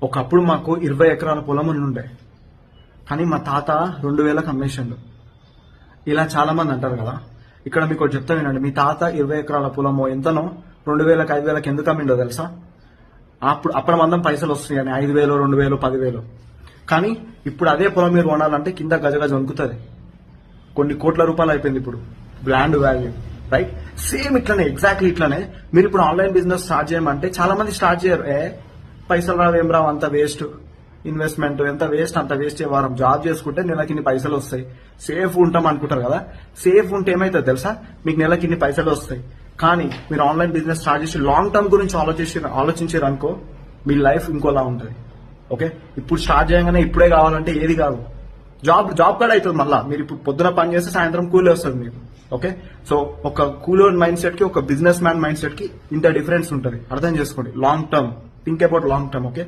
ఒకప్పుడు మాకు 20 ఎకరాల పొలం ఉండే, కానీ మా తాత 2000కి అమ్మేసిండు. ఇలా చాలా మంది అంటారు కదా. ఇక్కడ మీకు ఒకటి చెప్తా వినండి. మీ తాత 20 ఎకరాల పొలమో ఎంతనో 2000కి 5000కి ఎందుకు అమ్మిండో తెలుసా? అప్పుడు మందం పైసలు వస్తాయి అని 5000, 2000, 10,000. కానీ ఇప్పుడు అదే పొలం మీరు కొనాలంటే కింద గజగజ వణుకుతుంది. కొన్ని కోట్ల రూపాయలు అయిపోయింది ఇప్పుడు ల్యాండ్ వాల్యూ, రైట్? సేమ్ ఇట్లానే, ఎగ్జాక్ట్లీ ఇట్లానే మీరు ఇప్పుడు ఆన్లైన్ బిజినెస్ స్టార్ట్ చేయమంటే చాలా మంది స్టార్ట్ చేయరు. పైసలు రావు, ఏం రావు, అంత వేస్ట్ ఇన్వెస్ట్మెంట్, ఎంత వేస్ట్ అంత వేస్ట్. వారం జాబ్ చేసుకుంటే నెలకి ఇన్ని పైసలు వస్తాయి, సేఫ్ ఉంటాం అనుకుంటారు కదా. సేఫ్ ఉంటే ఏమైతుంది తెలుసా? మీకు నెలకి ఇన్ని పైసలు వస్తాయి. కానీ మీరు ఆన్లైన్ బిజినెస్ స్టార్ట్ చేసి లాంగ్ టర్మ్ గురించి ఆలోచించారు అనుకో, మీ లైఫ్ ఇంకోలా ఉంటుంది. ఓకే, ఇప్పుడు స్టార్ట్ చేయగానే ఇప్పుడే కావాలంటే ఏది కాదు. జాబ్ కూడా అవుతుంది. మళ్ళీ మీరు ఇప్పుడు పొద్దున పని చేస్తే సాయంత్రం కూలీ వస్తుంది మీకు. ఓకే, సో ఒక కూలర్ మైండ్ సెట్ కి ఒక బిజినెస్ మ్యాన్ మైండ్ సెట్ కి ఇంత డిఫరెన్స్ ఉంటుంది. అర్థం చేసుకోండి. Long term, think about long term. Okay.